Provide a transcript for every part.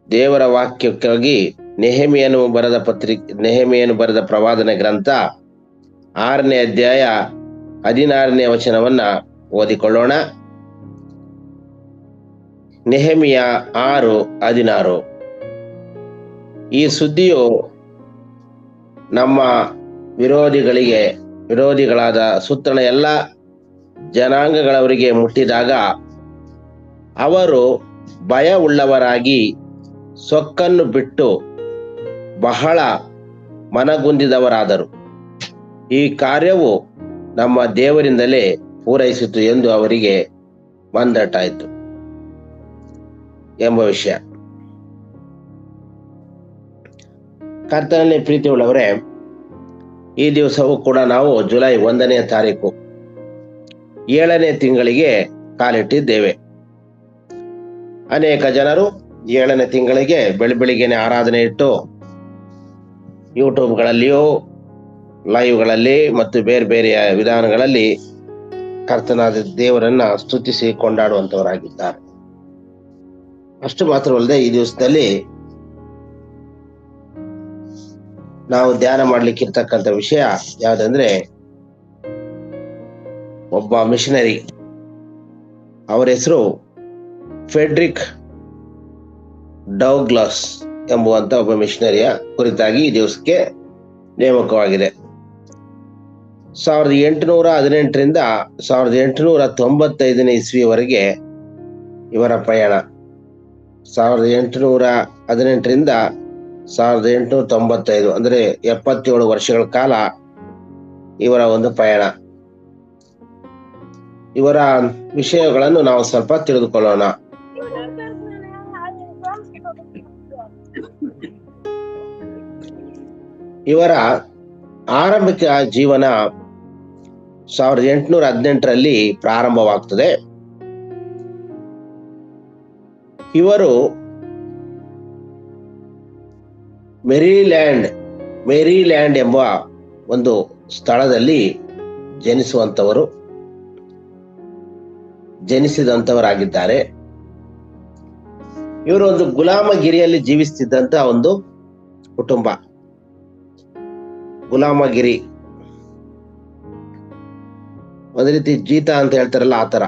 ದೇವರ ವಾಕ್ಯಕ್ಕಾಗಿ ನೆಹೆಮೀಯನು ಬರೆದ ಪ್ರವಾದನೆ ಗ್ರಂಥ 6ನೇ ಅಧ್ಯಾಯ 16ನೇ ವಚನವನ್ನ ಓದಿಕೊಳ್ಳೋಣ. ನೆಹೆಮೀಯ 6:16. ಈ ಸುದ್ದಿಯು ನಮ್ಮ ವಿರೋಧಿಗಳಾದ ಸುತ್ತಣ ಎಲ್ಲ ಜನಾಂಗಗಳವರಿಗೆ ಮುಟ್ಟಿದಾಗ ಅವರು ಭಯ ಉಳ್ಳವರಾಗಿ ಸೊಕ್ಕನ್ನು ಬಿಟ್ಟು ಬಹಳ ಮನಗುಂದಿದವರಾದರು. ಈ ಕಾರ್ಯವು ನಮ್ಮ ದೇವರಿಂದಲೇ ಪೂರೈಸಿತು ಎಂದು ಅವರಿಗೆ ಮಂದಟ್ಟಾಯಿತು ಎಂಬ ವಿಷಯ. ಕರ್ತನಲ್ಲಿ ಪ್ರೀತಿಯುಳ್ಳವರೇ, ಈ ದಿವಸವೂ ಕೂಡ ನಾವು ಜುಲೈ 1ನೇ ತಾರೀಕು 7ನೇ ತಿಂಗಳಿಗೆ ಕಾಲಿಟ್ಟಿದ್ದೇವೆ. ಅನೇಕ ಜನರು 7ನೇ ತಿಂಗಳಿಗೆ ಬೆಳಿಗ್ಗೆನೆ ಆರಾಧನೆ ಇಟ್ಟು ಯೂಟ್ಯೂಬ್ಗಳಲ್ಲಿಯೂ ಲೈವ್ಗಳಲ್ಲಿ ಮತ್ತು ಬೇರೆ ಬೇರೆ ವಿಧಾನಗಳಲ್ಲಿ ಕರ್ತನಾದ ದೇವರನ್ನ ಸ್ತುತಿಸಿ ಕೊಂಡಾಡುವಂತವರಾಗಿದ್ದಾರೆ. ಅಷ್ಟು ಮಾತ್ರವಲ್ಲದೆ ಈ ದಿವಸದಲ್ಲಿ ನಾವು ಧ್ಯಾನ ಮಾಡ್ಲಿಕ್ಕಿರ್ತಕ್ಕಂಥ ವಿಷಯ ಯಾವುದಂದ್ರೆ, ಒಬ್ಬ ಮಿಷನರಿ, ಅವರ ಹೆಸರು ಫೆಡ್ರಿಕ್ ಡೌಗ್ಲಾಸ್ ಎಂಬುವಂತ ಒಬ್ಬ ಮಿಷನರಿಯ ಕುರಿತಾಗಿ ಈ ದಿವಸಕ್ಕೆ ನೇಮಕವಾಗಿದೆ. 1818ರಿಂದ 1895ನೇ ಇಸ್ವಿಯವರೆಗೆ ಇವರ ಪ್ರಯಾಣ. 1818ರಿಂದ 1895 ಅಂದ್ರೆ 77 ವರ್ಷಗಳ ಕಾಲ ಇವರ ಒಂದು ಪ್ರಯಾಣ. ಇವರ ವಿಷಯಗಳನ್ನು ನಾವು ಸ್ವಲ್ಪ ತಿಳಿದುಕೊಳ್ಳೋಣ. ಇವರ ಆರಂಭಿಕ ಜೀವನ 1818ರಲ್ಲಿ ಪ್ರಾರಂಭವಾಗ್ತದೆ. ಇವರು ಮೇರಿಲ್ಯಾಂಡ್ ಎಂಬ ಒಂದು ಸ್ಥಳದಲ್ಲಿ ಜನಿಸಿದಂತವರಾಗಿದ್ದಾರೆ. ಇವರು ಒಂದು ಗುಲಾಮಗಿರಿಯಲ್ಲಿ ಜೀವಿಸ್ತಿದ್ದಂತ ಒಂದು ಕುಟುಂಬ. ಗುಲಾಮಗಿರಿ ಒಂದು ರೀತಿ ಜೀತ ಅಂತ ಹೇಳ್ತಾರಲ್ಲ, ಆ ತರ.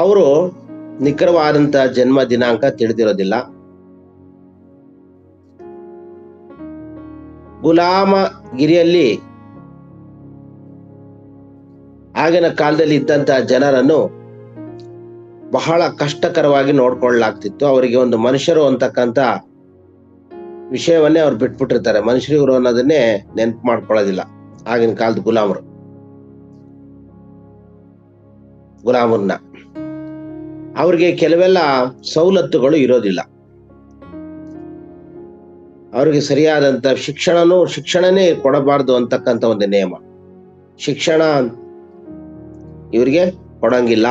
ಅವರು ನಿಖರವಾದಂತ ಜನ್ಮ ದಿನಾಂಕ ತಿಳಿದಿರೋದಿಲ್ಲ. ಗುಲಾಮಗಿರಿಯಲ್ಲಿ ಆಗಿನ ಕಾಲದಲ್ಲಿ ಇದ್ದಂತ ಜನರನ್ನು ಬಹಳ ಕಷ್ಟಕರವಾಗಿ ನೋಡ್ಕೊಳ್ಳಲಾಗ್ತಿತ್ತು. ಅವರಿಗೆ ಒಂದು ಮನುಷ್ಯರು ಅಂತಕ್ಕಂಥ ವಿಷಯವನ್ನೇ ಅವ್ರು ಬಿಟ್ಬಿಟ್ಟಿರ್ತಾರೆ. ಮನುಷ್ಯರು ಇವರು ಅನ್ನೋದನ್ನೇ ನೆನಪು ಮಾಡ್ಕೊಳ್ಳೋದಿಲ್ಲ ಆಗಿನ ಕಾಲದ ಗುಲಾಮರನ್ನ. ಅವ್ರಿಗೆ ಕೆಲವೆಲ್ಲ ಸವಲತ್ತುಗಳು ಇರೋದಿಲ್ಲ. ಅವ್ರಿಗೆ ಸರಿಯಾದಂತ ಶಿಕ್ಷಣನೇ ಕೊಡಬಾರ್ದು ಅಂತಕ್ಕಂಥ ಒಂದು ನಿಯಮ. ಶಿಕ್ಷಣ ಇವರಿಗೆ ಕೊಡಂಗಿಲ್ಲ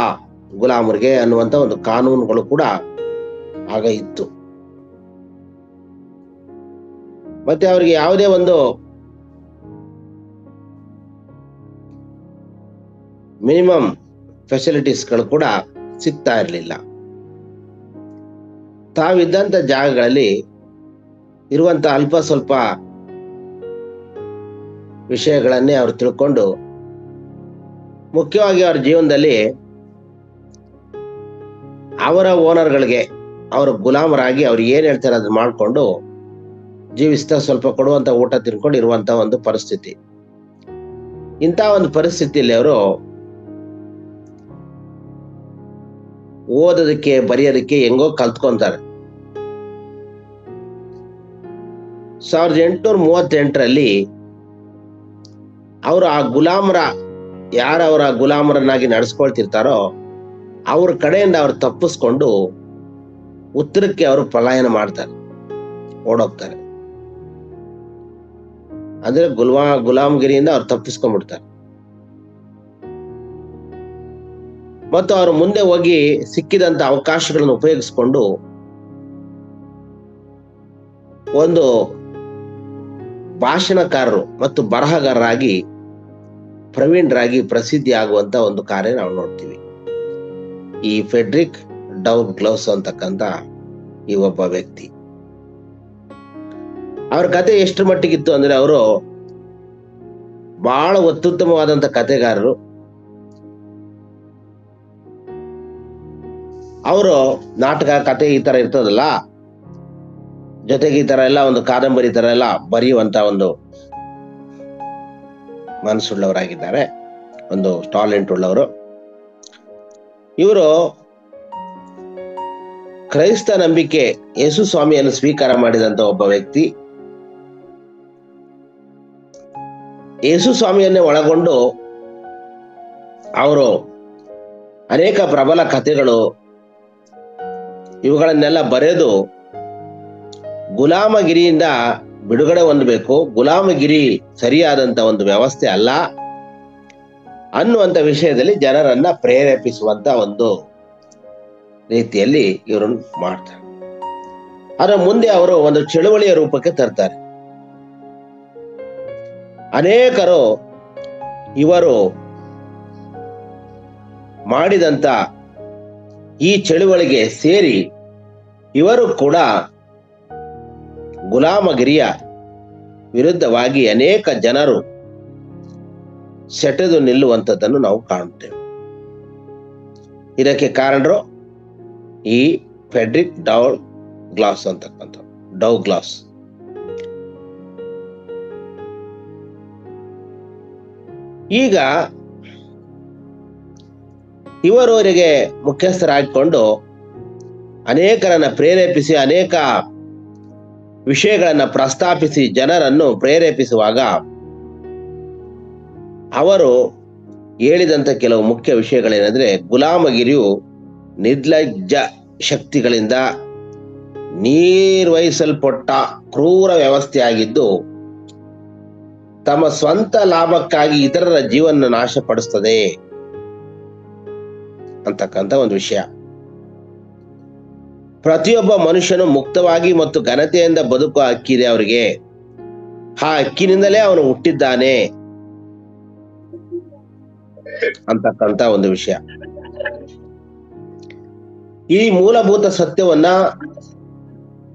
ಗುಲಾಮರಿಗೆ ಅನ್ನುವಂತ ಒಂದು ಕಾನೂನುಗಳು ಕೂಡ ಆಗ ಇತ್ತು. ಮತ್ತೆ ಅವರಿಗೆ ಯಾವುದೇ ಒಂದು ಮಿನಿಮಮ್ ಫೆಸಿಲಿಟೀಸ್ಗಳು ಕೂಡ ಸಿಗ್ತಾ ಇರಲಿಲ್ಲ. ತಾವಿದ್ದಂತ ಜಾಗಗಳಲ್ಲಿ ಇರುವಂತ ಅಲ್ಪ ಸ್ವಲ್ಪ ವಿಷಯಗಳನ್ನೇ ಅವರು ತಿಳ್ಕೊಂಡು, ಮುಖ್ಯವಾಗಿ ಅವರ ಜೀವನದಲ್ಲಿ ಅವರ ಓನರ್ಗಳಿಗೆ, ಅವರ ಗುಲಾಮರಾಗಿ ಅವ್ರು ಏನ್ ಹೇಳ್ತಾರೆ ಅದನ್ನ ಮಾಡ್ಕೊಂಡು ಜೀವಿಸ್ತಾ ಸ್ವಲ್ಪ ಕೊಡುವಂತ ಊಟ ತಿನ್ಕೊಂಡು ಇರುವಂತ ಒಂದು ಪರಿಸ್ಥಿತಿ. ಇಂಥ ಒಂದು ಪರಿಸ್ಥಿತಿಯಲ್ಲಿ ಅವರು ಓದೋದಕ್ಕೆ ಬರೆಯೋದಕ್ಕೆ ಹೆಂಗೋ ಕಲ್ತ್ಕೊಂತಾರೆ. 1838ರಲ್ಲಿ ಅವರು ಆ ಯಾರವರ ಗುಲಾಮರನ್ನಾಗಿ ನಡೆಸ್ಕೊಳ್ತಿರ್ತಾರೋ ಅವ್ರ ಕಡೆಯಿಂದ ಅವ್ರು ತಪ್ಪಿಸ್ಕೊಂಡು ಉತ್ತರಕ್ಕೆ ಅವರು ಪಲಾಯನ ಮಾಡ್ತಾರೆ, ಓಡೋಗ್ತಾರೆ. ಅಂದ್ರೆ ಗುಲಾಮಗಿರಿಯಿಂದ ಅವ್ರು ತಪ್ಪಿಸ್ಕೊಂಡ್ಬಿಡ್ತಾರೆ. ಮತ್ತು ಅವರು ಮುಂದೆ ಹೋಗಿ ಸಿಕ್ಕಿದಂತ ಅವಕಾಶಗಳನ್ನು ಉಪಯೋಗಿಸ್ಕೊಂಡು ಒಂದು ಭಾಷಣಕಾರರು ಮತ್ತು ಬರಹಗಾರರಾಗಿ ಪ್ರವೀಣರಾಗಿ ಪ್ರಸಿದ್ಧಿ ಆಗುವಂತ ಒಂದು ಕಾರ್ಯ ನಾವು ನೋಡ್ತೀವಿ. ಈ ಫೆಡ್ರಿಕ್ ಡೌಗ್ಲಾಸ್ ಅಂತಕ್ಕಂಥ ಈ ಒಬ್ಬ ವ್ಯಕ್ತಿ, ಅವ್ರ ಕತೆ ಎಷ್ಟು ಮಟ್ಟಿಗಿತ್ತು ಅಂದ್ರೆ ಅವರು ಬಹಳ ಅತ್ಯುತ್ತಮವಾದಂತ ಕತೆಗಾರರು. ಅವರು ನಾಟಕ, ಕತೆ ಈ ತರ ಇರ್ತದಲ್ಲ, ಜೊತೆಗೆ ಈ ತರ ಎಲ್ಲ ಒಂದು ಕಾದಂಬರಿ ತರ ಎಲ್ಲ ಬರೆಯುವಂತ ಒಂದು ಮನಸ್ಸುಳ್ಳವರಾಗಿದ್ದಾರೆ, ಒಂದು ಟಾಲೆಂಟ್ ಉಳ್ಳವರು. ಇವರು ಕ್ರೈಸ್ತ ನಂಬಿಕೆ ಯೇಸು ಸ್ವಾಮಿಯನ್ನು ಸ್ವೀಕಾರ ಮಾಡಿದಂತ ಒಬ್ಬ ವ್ಯಕ್ತಿ. ಯೇಸು ಸ್ವಾಮಿಯನ್ನೇ ಒಳಗೊಂಡು ಅವರು ಅನೇಕ ಪ್ರಬಲ ಕಥೆಗಳು ಇವುಗಳನ್ನೆಲ್ಲ ಬರೆದು ಗುಲಾಮಗಿರಿಯಿಂದ ಬಿಡುಗಡೆ ಹೊಂದಬೇಕು, ಗುಲಾಮಗಿರಿ ಸರಿಯಾದಂತ ಒಂದು ವ್ಯವಸ್ಥೆ ಅಲ್ಲ ಅನ್ನುವಂತ ವಿಷಯದಲ್ಲಿ ಜನರನ್ನ ಪ್ರೇರೇಪಿಸುವಂತ ಒಂದು ರೀತಿಯಲ್ಲಿ ಇವರನ್ನು ಮಾಡ್ತಾರೆ. ಅದರ ಮುಂದೆ ಅವರು ಒಂದು ಚಳುವಳಿಯ ರೂಪಕ್ಕೆ ತರ್ತಾರೆ. ಅನೇಕರು ಇವರು ಮಾಡಿದಂತ ಈ ಚಳುವಳಿಗೆ ಸೇರಿ ಇವರು ಕೂಡ ಗುಲಾಮಗಿರಿಯ ವಿರುದ್ಧವಾಗಿ ಅನೇಕ ಜನರು ಸೆಟೆದು ನಿಲ್ಲುವಂಥದ್ದನ್ನು ನಾವು ಕಾಣುತ್ತೇವೆ. ಇದಕ್ಕೆ ಕಾರಣರು ಈ ಫೆಡ್ರಿಕ್ ಡೌಗ್ಲಾಸ್ ಅಂತಕ್ಕಂಥ ಡೌಗ್ಲಾಸ್. ಈಗ ಇವರವರಿಗೆ ಮುಖ್ಯಸ್ಥರಾಗಿಕೊಂಡು ಅನೇಕರನ್ನ ಪ್ರೇರೇಪಿಸಿ ಅನೇಕ ವಿಷಯಗಳನ್ನ ಪ್ರಸ್ತಾಪಿಸಿ ಜನರನ್ನು ಪ್ರೇರೇಪಿಸುವಾಗ ಅವರು ಹೇಳಿದಂತ ಕೆಲವು ಮುಖ್ಯ ವಿಷಯಗಳೇನೆಂದ್ರೆ, ಗುಲಾಮಗಿರಿಯು ನಿರ್ಲಜ್ಜ ಶಕ್ತಿಗಳಿಂದ ನಿರ್ವಹಿಸಲ್ಪಟ್ಟ ಕ್ರೂರ ವ್ಯವಸ್ಥೆಯಾಗಿದ್ದು ತಮ್ಮ ಸ್ವಂತ ಲಾಭಕ್ಕಾಗಿ ಇತರರ ಜೀವನ ನಾಶಪಡಿಸ್ತದೆ ಅಂತಕ್ಕಂಥ ಒಂದು ವಿಷಯ. ಪ್ರತಿಯೊಬ್ಬ ಮನುಷ್ಯನು ಮುಕ್ತವಾಗಿ ಮತ್ತು ಘನತೆಯಿಂದ ಬದುಕುವ ಹಕ್ಕಿದೆ ಅವರಿಗೆ, ಆ ಹಕ್ಕಿನಿಂದಲೇ ಅವನು ಹುಟ್ಟಿದ್ದಾನೆ ಅಂತಕ್ಕಂಥ ಒಂದು ವಿಷಯ. ಈ ಮೂಲಭೂತ ಸತ್ಯವನ್ನ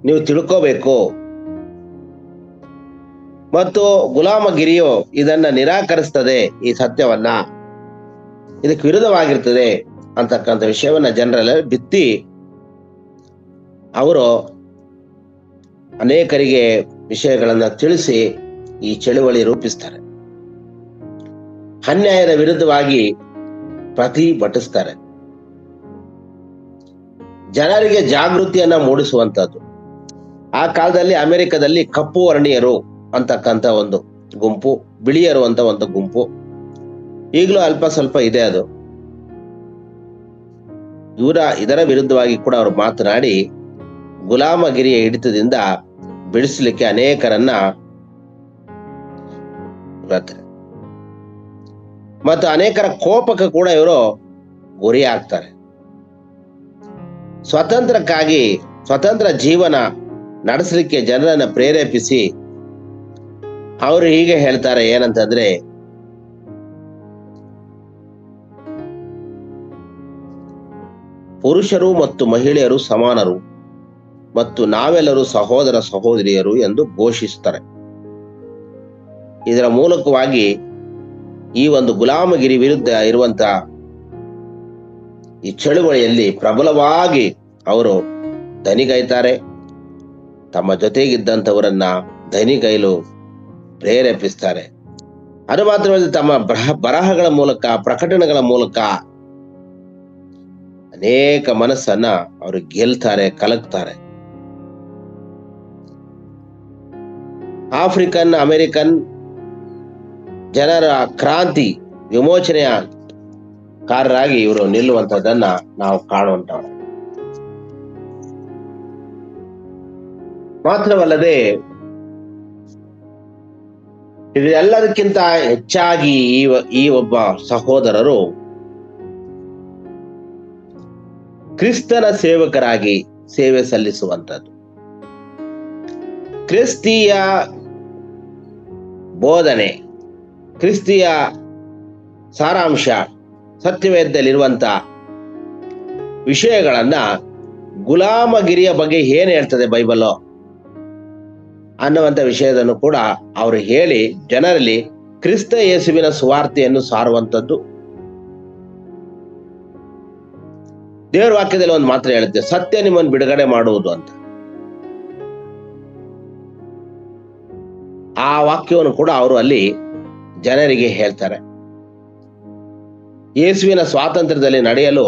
ನೀವು ತಿಳ್ಕೋಬೇಕು. ಮತ್ತು ಗುಲಾಮಗಿರಿಯು ಇದನ್ನ ನಿರಾಕರಿಸ್ತದೆ, ಈ ಸತ್ಯವನ್ನ, ಇದಕ್ಕೆ ವಿರುದ್ಧವಾಗಿರ್ತದೆ ಅಂತಕ್ಕಂಥ ವಿಷಯವನ್ನ ಜನರೆಲ್ಲ ಬಿತ್ತಿ ಅವರು ಅನೇಕರಿಗೆ ವಿಷಯಗಳನ್ನ ತಿಳಿಸಿ ಈ ಚಳುವಳಿ ರೂಪಿಸ್ತಾರೆ. ಅನ್ಯಾಯದ ವಿರುದ್ಧವಾಗಿ ಪ್ರತಿಭಟಿಸ್ತಾರೆ. ಜನರಿಗೆ ಜಾಗೃತಿಯನ್ನ ಮೂಡಿಸುವಂತದ್ದು. ಆ ಕಾಲದಲ್ಲಿ ಅಮೆರಿಕದಲ್ಲಿ ಕಪ್ಪು ವರ್ಣೀಯರು ಅಂತಕ್ಕಂಥ ಒಂದು ಗುಂಪು, ಬಿಳಿಯರು ಅಂತ ಒಂದು ಗುಂಪು, ಈಗಲೂ ಅಲ್ಪ ಸ್ವಲ್ಪ ಇದೆ ಅದು. ಇದರ ವಿರುದ್ಧವಾಗಿ ಕೂಡ ಅವರು ಮಾತನಾಡಿ ಗುಲಾಮಗಿರಿಯ ಹಿಡಿತದಿಂದ ಬಿಡಿಸಲಿಕ್ಕೆ ಅನೇಕರನ್ನ ಬರ್ತಾರೆ ಮತ್ತು ಅನೇಕರ ಕೋಪಕ್ಕೆ ಕೂಡ ಇವರು ಗುರಿ ಆಗ್ತಾರೆ. ಸ್ವತಂತ್ರಕ್ಕಾಗಿ, ಸ್ವತಂತ್ರ ಜೀವನ ನಡೆಸಲಿಕ್ಕೆ ಜನರನ್ನ ಪ್ರೇರೇಪಿಸಿ ಅವರು ಹೀಗೆ ಹೇಳ್ತಾರೆ, ಏನಂತಂದ್ರೆ, ಪುರುಷರು ಮತ್ತು ಮಹಿಳೆಯರು ಸಮಾನರು ಮತ್ತು ನಾವೆಲ್ಲರೂ ಸಹೋದರ ಸಹೋದರಿಯರು ಎಂದು ಘೋಷಿಸುತ್ತಾರೆ. ಇದರ ಮೂಲಕವಾಗಿ ಈ ಒಂದು ಗುಲಾಮಗಿರಿ ವಿರುದ್ಧ ಇರುವಂತ ಈ ಚಳುವಳಿಯಲ್ಲಿ ಪ್ರಬಲವಾಗಿ ಅವರು ದನಿಗೈತಾರೆ. ತಮ್ಮ ಜೊತೆಗಿದ್ದಂಥವರನ್ನ ದನಿಗೈಲು ಪ್ರೇರೇಪಿಸ್ತಾರೆ. ಅದು ಮಾತ್ರವಲ್ಲದೆ ತಮ್ಮ ಬರಹಗಳ ಮೂಲಕ, ಪ್ರಕಟಣೆಗಳ ಮೂಲಕ ಅನೇಕ ಮನಸ್ಸನ್ನ ಅವರು ಗೆಲ್ತಾರೆ, ಕಲಕ್ತಾರೆ. ಆಫ್ರಿಕನ್ ಅಮೆರಿಕನ್ ಜನರ ಕ್ರಾಂತಿ ವಿಮೋಚನೆಯ ಕಾರರಾಗಿ ಇವರು ನಿಲ್ಲುವಂತದ್ದನ್ನ ನಾವು ಕಾಣುವಂತವ್ರು. ಮಾತ್ರವಲ್ಲದೆ ಇದೆಲ್ಲದಕ್ಕಿಂತ ಹೆಚ್ಚಾಗಿ ಈ ಒಬ್ಬ ಸಹೋದರರು ಕ್ರಿಸ್ತನ ಸೇವಕರಾಗಿ ಸೇವೆ ಸಲ್ಲಿಸುವಂಥದ್ದು. ಕ್ರಿಸ್ತೀಯ ಬೋಧನೆ, ಕ್ರಿಸ್ತಿಯ ಸಾರಾಂಶ, ಸತ್ಯವೇದದಲ್ಲಿರುವಂತ ವಿಷಯಗಳನ್ನ ಗುಲಾಮಗಿರಿಯ ಬಗ್ಗೆ ಏನ್ ಹೇಳ್ತದೆ ಬೈಬಲ್ ಅನ್ನುವಂಥ ವಿಷಯದನ್ನು ಕೂಡ ಅವರು ಹೇಳಿ ಜನರಲ್ಲಿ ಕ್ರಿಸ್ತ ಯೇಸುವಿನ ಸುವಾರ್ತೆಯನ್ನು ಸಾರುವಂಥದ್ದು. ದೇವರ ವಾಕ್ಯದಲ್ಲಿ ಒಂದು ಮಾತ್ರ ಹೇಳುತ್ತೆ, ಸತ್ಯ ನಿಮ್ಮನ್ನು ಬಿಡುಗಡೆ ಮಾಡುವುದು ಅಂತ. ಆ ವಾಕ್ಯವನ್ನು ಕೂಡ ಅವರು ಅಲ್ಲಿ ಜನರಿಗೆ ಹೇಳ್ತಾರೆ. ಯೇಸುವಿನ ಸ್ವಾತಂತ್ರ್ಯದಲ್ಲಿ ನಡೆಯಲು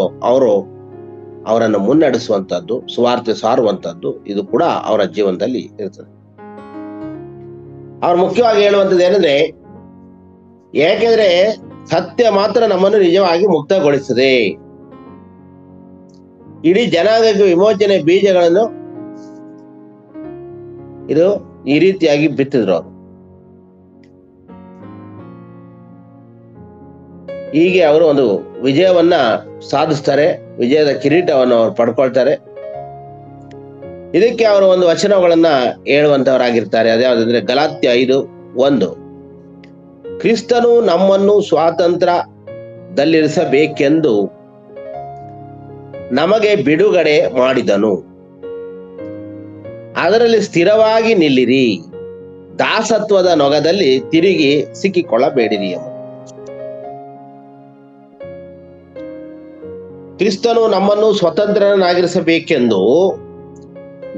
ಅವರನ್ನು ಮುನ್ನಡೆಸುವಂತದ್ದು, ಸುವಾರ್ತೆ ಸಾರುವಂತದ್ದು, ಇದು ಕೂಡ ಅವರ ಜೀವನದಲ್ಲಿ ಇರ್ತದೆ. ಅವ್ರು ಮುಖ್ಯವಾಗಿ ಹೇಳುವಂಥದ್ದು ಏನಂದ್ರೆ, ಯಾಕೆಂದ್ರೆ ಸತ್ಯ ಮಾತ್ರ ನಮ್ಮನ್ನು ನಿಜವಾಗಿ ಮುಕ್ತಗೊಳಿಸ್ತದೆ. ಇಡೀ ಜನಾಂಗಕ್ಕೆ ವಿಮೋಚನೆ ಬೀಜಗಳನ್ನು ಇದು ಈ ರೀತಿಯಾಗಿ ಬಿತ್ತಿದ್ರು ಅವರು. ಹೀಗೆ ಅವರು ಒಂದು ವಿಜಯವನ್ನ ಸಾಧಿಸ್ತಾರೆ, ವಿಜಯದ ಕಿರೀಟವನ್ನು ಅವರು ಪಡ್ಕೊಳ್ತಾರೆ. ಇದಕ್ಕೆ ಅವರು ಒಂದು ವಚನಗಳನ್ನ ಹೇಳುವಂತವರಾಗಿರ್ತಾರೆ. ಅದ್ಯಾವುದಂದ್ರೆ ಗಲಾತ್ಯ 5:1, ಕ್ರಿಸ್ತನು ನಮ್ಮನ್ನು ಸ್ವಾತಂತ್ರ್ಯದಲ್ಲಿರಿಸಬೇಕೆಂದು ನಮಗೆ ಬಿಡುಗಡೆ ಮಾಡಿದನು, ಅದರಲ್ಲಿ ಸ್ಥಿರವಾಗಿ ನಿಲ್ಲಿರಿ, ದಾಸತ್ವದ ನೊಗದಲ್ಲಿ ತಿರುಗಿ ಸಿಕ್ಕಿಕೊಳ್ಳಬೇಡಿರಿ ಎಂಬ. ಕ್ರಿಸ್ತನು ನಮ್ಮನ್ನು ಸ್ವತಂತ್ರನಾಗಿರಿಸಬೇಕೆಂದು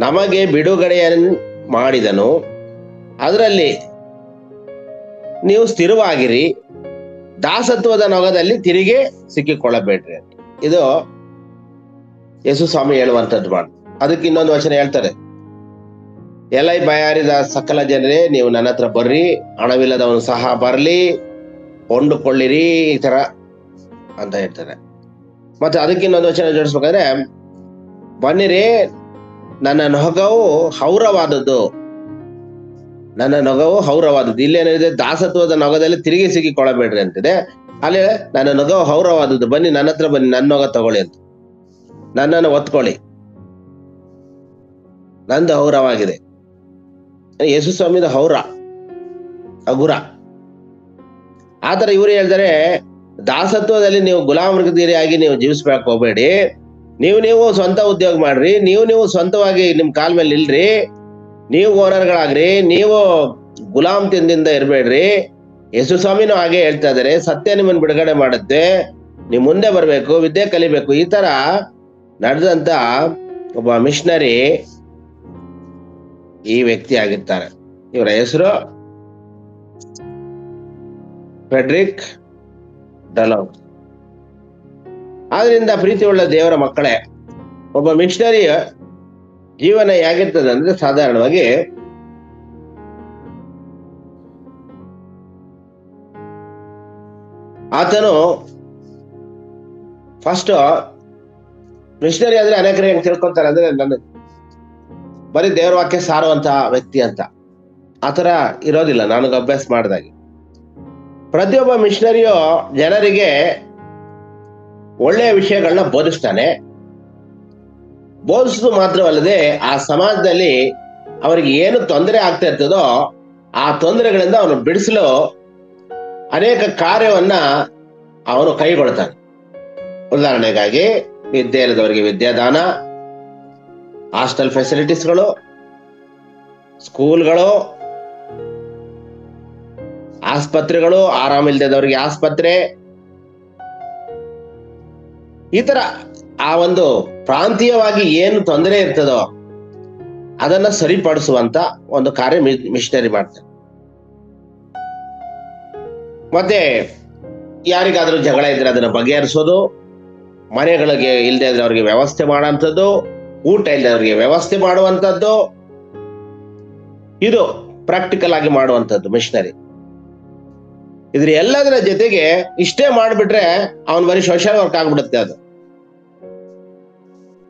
ನಮಗೆ ಬಿಡುಗಡೆಯನ್ನು ಮಾಡಿದನು, ಅದರಲ್ಲಿ ನೀವು ಸ್ಥಿರವಾಗಿರಿ, ದಾಸತ್ವದ ನೊಗದಲ್ಲಿ ತಿರುಗಿ ಸಿಕ್ಕಿಕೊಳ್ಳಬೇಡ್ರಿ ಅಂತ. ಇದು ಯೇಸು ಸ್ವಾಮಿ ಹೇಳುವಂಥದ್ದು ಮಾಡು. ಅದಕ್ಕೆ ಇನ್ನೊಂದು ವಚನ ಹೇಳ್ತಾರೆ, ಎಲೈ ಬಯಾರಿದ ಸಕಲ ಜನರೇ ನೀವು ನನ್ನ ಹತ್ರ ಬರ್ರಿ, ಹಣವಿಲ್ಲದವನು ಸಹ ಬರ್ಲಿ, ಕೊಂಡುಕೊಳ್ಳಿರಿ, ಈ ತರ ಅಂತ ಹೇಳ್ತಾರೆ. ಮತ್ತೆ ಅದಕ್ಕೆ ಇನ್ನೊಂದು ವಚನ ಜೋಡಿಸ್ಬೇಕಾದ್ರೆ, ಬನ್ನಿರಿ ನನ್ನ ನೊಗವು ಹೌರವಾದದ್ದು, ನನ್ನ ನೊಗವು ಹೌರವಾದದ್ದು. ಇಲ್ಲೇನಿದೆ, ದಾಸತ್ವದ ನೊಗದಲ್ಲಿ ತಿರುಗಿ ಸಿಕ್ಕಿಕೊಳ್ಳಬೇಡ್ರಿ ಅಂತಿದೆ. ಅಲ್ಲಿ ನನ್ನ ನೊಗವು ಹೌರವಾದದ್ದು, ಬನ್ನಿ ನನ್ನ ಹತ್ರ ಬನ್ನಿ, ನನ್ನ ನೊಗ ತಗೊಳ್ಳಿ ಅಂತ, ನನ್ನನ್ನು ಒತ್ಕೊಳ್ಳಿ, ನಂದು ಹೌರವಾಗಿದೆ. ಯೇಸು ಸ್ವಾಮಿದ ಹೌರ ಹಗುರ. ಆತರ ಇವರು ಹೇಳ್ತಾರೆ, ದಾಸತ್ವದಲ್ಲಿ ನೀವು ಗುಲಾಮಗಿರಿಯಾಗಿ ನೀವು ಜೀವಿಸ್ಬೇಕು ಹೋಗ್ಬೇಡಿ, ನೀವು ಸ್ವಂತ ಉದ್ಯೋಗ ಮಾಡ್ರಿ, ನೀವು ಸ್ವಂತವಾಗಿ ನಿಮ್ ಕಾಲ್ ಮೇಲೆ ನಿಲ್ರಿ, ನೀವು ಓನರ್ಗಳಾಗ್ರಿ, ನೀವು ಗುಲಾಮ್ ತಿಂದಿಂದ ಇರ್ಬೇಡ್ರಿ. ಯೇಸು ಸ್ವಾಮಿನೂ ಹಾಗೆ ಹೇಳ್ತಾ ಇದಾರೆ, ಸತ್ಯ ನಿಮ್ಮನ್ನು ಬಿಡುಗಡೆ ಮಾಡುತ್ತೆ, ನೀವು ಮುಂದೆ ಬರ್ಬೇಕು, ವಿದ್ಯೆ ಕಲಿಬೇಕು. ಈ ತರ ನಡೆದಂತ ಒಬ್ಬ ಮಿಷನರಿ ಈ ವ್ಯಕ್ತಿ ಆಗಿರ್ತಾರೆ. ಇವರ ಹೆಸರು ಫ್ರೆಡ್ರಿಕ್ ಡಲೌ. ಆದ್ರಿಂದ ಪ್ರೀತಿಯುಳ್ಳ ದೇವರ ಮಕ್ಕಳೇ, ಒಬ್ಬ ಮಿಷನರಿಯ ಜೀವನ ಹೇಗಿರ್ತದೆ ಅಂದ್ರೆ, ಸಾಧಾರಣವಾಗಿ ಆತನು ಫಸ್ಟ್ ಮಿಷನರಿ ಅಂದ್ರೆ ಅನೇಕರು ಹೆಂಗ್ ತಿಳ್ಕೊಂತಾರೆ ಅಂದ್ರೆ, ನನ್ನ ಬರೀ ದೇವರ ವಾಕ್ಯ ಸಾರುವಂತ ವ್ಯಕ್ತಿ ಅಂತ. ಆತರ ಇರೋದಿಲ್ಲ. ನನಗೆ ಅಭ್ಯಾಸ ಮಾಡಿದಾಗೆ ಪ್ರತಿಯೊಬ್ಬ ಮಿಷನರಿಯು ಜನರಿಗೆ ಒಳ್ಳೆಯ ವಿಷಯಗಳನ್ನ ಬೋಧಿಸ್ತಾನೆ. ಬೋಧಿಸುದು ಮಾತ್ರವಲ್ಲದೆ ಆ ಸಮಾಜದಲ್ಲಿ ಅವರಿಗೆ ಏನು ತೊಂದರೆ ಆಗ್ತಾ ಇರ್ತದೋ ಆ ತೊಂದರೆಗಳಿಂದ ಅವನು ಬಿಡಿಸಲು ಅನೇಕ ಕಾರ್ಯವನ್ನ ಅವನು ಕೈಗೊಳ್ತಾನೆ. ಉದಾಹರಣೆಗಾಗಿ ವಿದ್ಯೆ ಇಲ್ಲದವರಿಗೆ ವಿದ್ಯಾದಾನ, ಹಾಸ್ಟೆಲ್ ಫೆಸಿಲಿಟೀಸ್ಗಳು, ಸ್ಕೂಲ್ಗಳು, ಆಸ್ಪತ್ರೆಗಳು, ಆರಾಮಿಲ್ದದವರಿಗೆ ಆಸ್ಪತ್ರೆ, ಈ ತರ ಆ ಒಂದು ಪ್ರಾಂತೀಯವಾಗಿ ಏನು ತೊಂದರೆ ಇರ್ತದೋ ಅದನ್ನ ಸರಿಪಡಿಸುವಂತ ಒಂದು ಕಾರ್ಯ ಮಿಷನರಿ ಮಾಡ್ತಾರೆ. ಮತ್ತೆ ಯಾರಿಗಾದ್ರೂ ಜಗಳ ಇದ್ರೆ ಅದನ್ನ ಬಗೆಹರಿಸೋದು, ಮನೆಗಳಿಗೆ ಇಲ್ಲದೆ ಇದ್ರೆ ಅವ್ರಿಗೆ ವ್ಯವಸ್ಥೆ ಮಾಡುವಂಥದ್ದು, ಊಟ ಇಲ್ಲದೆ ಅವ್ರಿಗೆ ವ್ಯವಸ್ಥೆ ಮಾಡುವಂಥದ್ದು, ಇದು ಪ್ರಾಕ್ಟಿಕಲ್ ಆಗಿ ಮಾಡುವಂಥದ್ದು ಮಿಷನರಿ. ಇದ್ರ ಎಲ್ಲದರ ಜೊತೆಗೆ ಇಷ್ಟೇ ಮಾಡಿಬಿಟ್ರೆ ಅವನ್ ಬರೀ ಸೋಷಿಯಲ್ ವರ್ಕ್ ಆಗ್ಬಿಡುತ್ತೆ. ಅದು